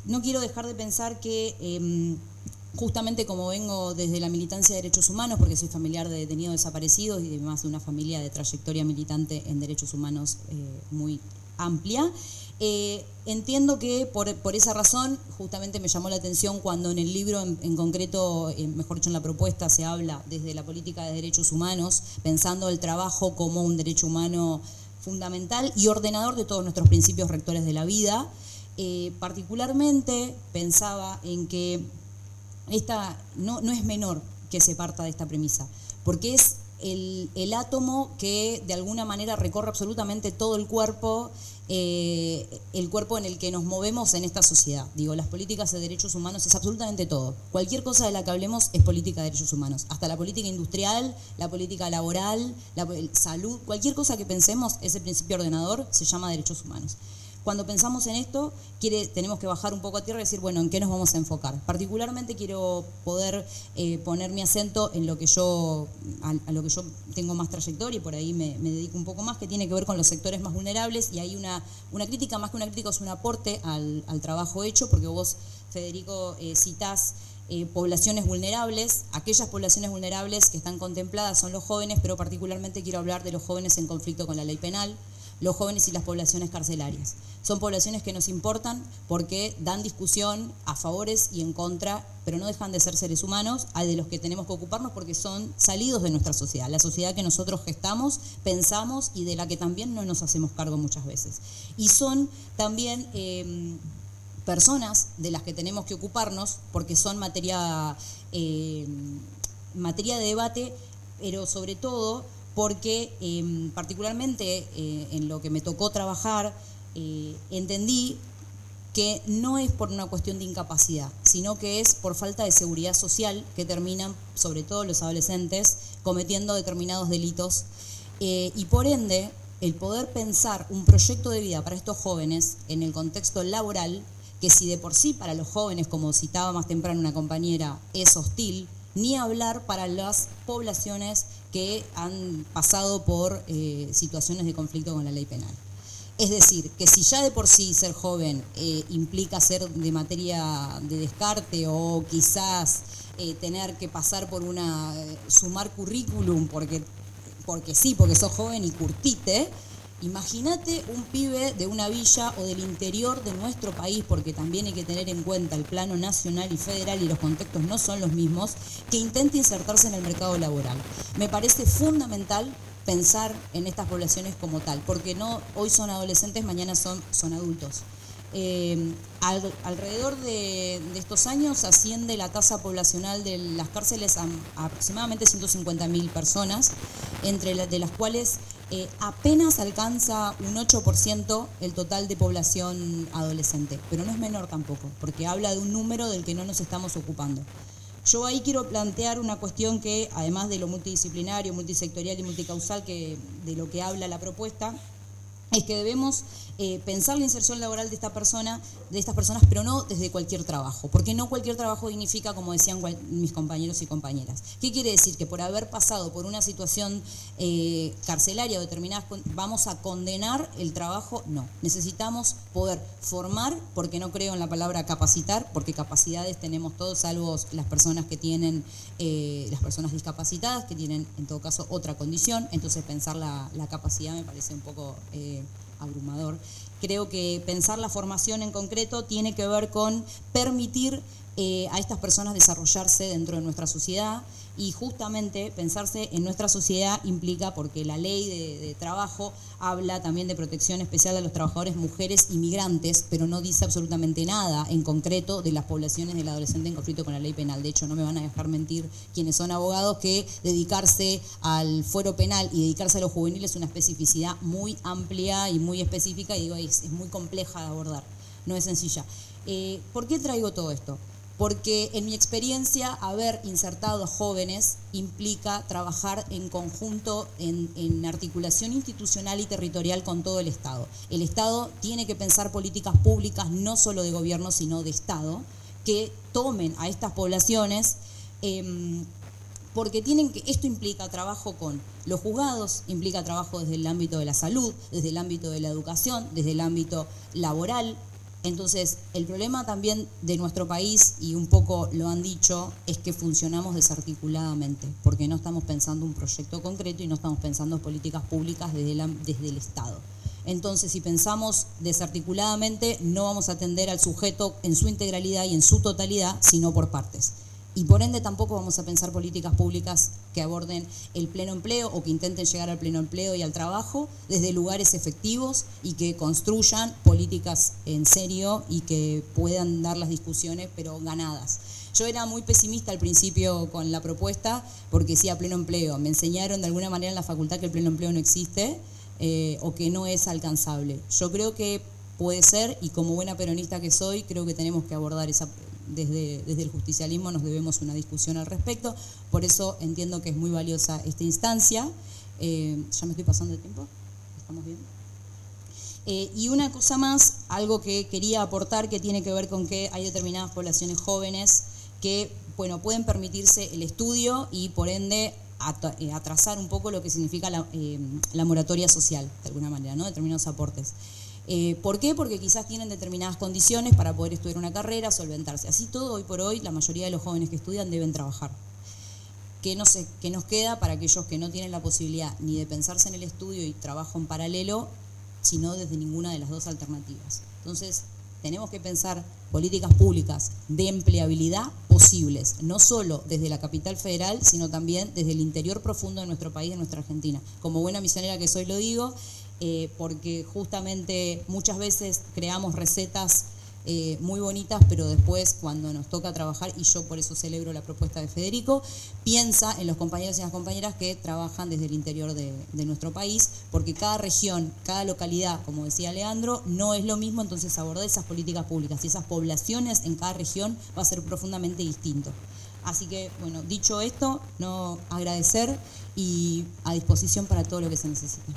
no quiero dejar de pensar que justamente como vengo desde la militancia de derechos humanos, porque soy familiar de detenidos desaparecidos y además de una familia de trayectoria militante en derechos humanos muy amplia, entiendo que por esa razón justamente me llamó la atención cuando en el libro en concreto, mejor dicho en la propuesta, se habla desde la política de derechos humanos, pensando el trabajo como un derecho humano fundamental y ordenador de todos nuestros principios rectores de la vida. Particularmente pensaba en que esta no es menor que se parta de esta premisa, porque es el átomo que de alguna manera recorre absolutamente todo el cuerpo en el que nos movemos en esta sociedad. Digo, las políticas de derechos humanos es absolutamente todo. Cualquier cosa de la que hablemos es política de derechos humanos. Hasta la política industrial, la política laboral, la salud, cualquier cosa que pensemos, ese principio ordenador se llama derechos humanos. Cuando pensamos en esto, tenemos que bajar un poco a tierra y decir, bueno, ¿en qué nos vamos a enfocar? Particularmente quiero poder poner mi acento en lo que a lo que yo tengo más trayectoria y por ahí me dedico un poco más, que tiene que ver con los sectores más vulnerables, y hay una crítica, más que una crítica, es un aporte al trabajo hecho, porque vos, Federico, citás poblaciones vulnerables. Aquellas poblaciones vulnerables que están contempladas son los jóvenes, pero particularmente quiero hablar de los jóvenes en conflicto con la ley penal, los jóvenes y las poblaciones carcelarias. Son poblaciones que nos importan porque dan discusión a favores y en contra, pero no dejan de ser seres humanos, de los que tenemos que ocuparnos porque son salidos de nuestra sociedad, la sociedad que nosotros gestamos, pensamos y de la que también no nos hacemos cargo muchas veces. Y son también personas de las que tenemos que ocuparnos porque son materia de debate, pero sobre todo porque particularmente en lo que me tocó trabajar, entendí que no es por una cuestión de incapacidad, sino que es por falta de seguridad social que terminan, sobre todo los adolescentes, cometiendo determinados delitos. Y por ende, el poder pensar un proyecto de vida para estos jóvenes en el contexto laboral, que si de por sí para los jóvenes, como citaba más temprano una compañera, es hostil, ni hablar para las poblaciones que han pasado por situaciones de conflicto con la ley penal. Es decir, que si ya de por sí ser joven implica ser de materia de descarte o quizás tener que pasar por sumar currículum porque sí, porque sos joven y curtite, imagínate un pibe de una villa o del interior de nuestro país, porque también hay que tener en cuenta el plano nacional y federal y los contextos no son los mismos, que intente insertarse en el mercado laboral. Me parece fundamental pensar en estas poblaciones como tal, porque no hoy son adolescentes, mañana son adultos. Alrededor de estos años asciende la tasa poblacional de las cárceles a aproximadamente 150.000 personas, de las cuales apenas alcanza un 8% el total de población adolescente, pero no es menor tampoco, porque habla de un número del que no nos estamos ocupando. Yo ahí quiero plantear una cuestión que, además de lo multidisciplinario, multisectorial y multicausal de lo que habla la propuesta, es que debemos pensar la inserción laboral de estas personas, pero no desde cualquier trabajo, porque no cualquier trabajo dignifica, como decían mis compañeros y compañeras. ¿Qué quiere decir? Que por haber pasado por una situación carcelaria o determinada, vamos a condenar el trabajo. No, necesitamos poder formar, porque no creo en la palabra capacitar, porque capacidades tenemos todos, salvo las personas que tienen, las personas discapacitadas, que tienen en todo caso otra condición. Entonces pensar la capacidad me parece un poco abrumador. Creo que pensar la formación en concreto tiene que ver con permitir a estas personas desarrollarse dentro de nuestra sociedad, y justamente pensarse en nuestra sociedad implica, porque la ley de trabajo habla también de protección especial a los trabajadores mujeres y migrantes, pero no dice absolutamente nada en concreto de las poblaciones del adolescente en conflicto con la ley penal. De hecho, no me van a dejar mentir quienes son abogados que dedicarse al fuero penal y dedicarse a lo juvenil es una especificidad muy amplia y muy específica, y digo, es muy compleja de abordar, no es sencilla. ¿Por qué traigo todo esto? Porque en mi experiencia haber insertado a jóvenes implica trabajar en conjunto, en articulación institucional y territorial con todo el Estado. El Estado tiene que pensar políticas públicas no solo de gobierno, sino de Estado, que tomen a estas poblaciones, porque esto implica trabajo con los juzgados, implica trabajo desde el ámbito de la salud, desde el ámbito de la educación, desde el ámbito laboral, Entonces, el problema también de nuestro país, y un poco lo han dicho, es que funcionamos desarticuladamente, porque no estamos pensando un proyecto concreto y no estamos pensando políticas públicas desde el Estado. Entonces, si pensamos desarticuladamente, no vamos a atender al sujeto en su integralidad y en su totalidad, sino por partes. Y por ende tampoco vamos a pensar políticas públicas que aborden el pleno empleo o que intenten llegar al pleno empleo y al trabajo desde lugares efectivos y que construyan políticas en serio y que puedan dar las discusiones pero ganadas. Yo era muy pesimista al principio con la propuesta porque decía pleno empleo. Me enseñaron de alguna manera en la facultad que el pleno empleo no existe o que no es alcanzable. Yo creo que puede ser, y como buena peronista que soy, creo que tenemos que abordar esa. Desde el justicialismo nos debemos una discusión al respecto, por eso entiendo que es muy valiosa esta instancia. ¿Ya me estoy pasando de tiempo? ¿Estamos bien? Y una cosa más, algo que quería aportar que tiene que ver con que hay determinadas poblaciones jóvenes que, bueno, pueden permitirse el estudio y por ende atrasar un poco lo que significa la moratoria social, de alguna manera, ¿no? Determinados aportes. ¿Por qué? Porque quizás tienen determinadas condiciones para poder estudiar una carrera, solventarse. Así todo, hoy por hoy, la mayoría de los jóvenes que estudian deben trabajar. ¿Qué nos queda para aquellos que no tienen la posibilidad ni de pensarse en el estudio y trabajo en paralelo, sino desde ninguna de las dos alternativas? Entonces, tenemos que pensar políticas públicas de empleabilidad posibles, no solo desde la capital federal, sino también desde el interior profundo de nuestro país, de nuestra Argentina. Como buena misionera que soy lo digo, porque justamente muchas veces creamos recetas muy bonitas, pero después cuando nos toca trabajar, y yo por eso celebro la propuesta de Federico, piensa en los compañeros y las compañeras que trabajan desde el interior de nuestro país, porque cada región, cada localidad, como decía Leandro, no es lo mismo, entonces abordar esas políticas públicas y esas poblaciones en cada región va a ser profundamente distinto. Así que, bueno, dicho esto, no agradecer y a disposición para todo lo que se necesite.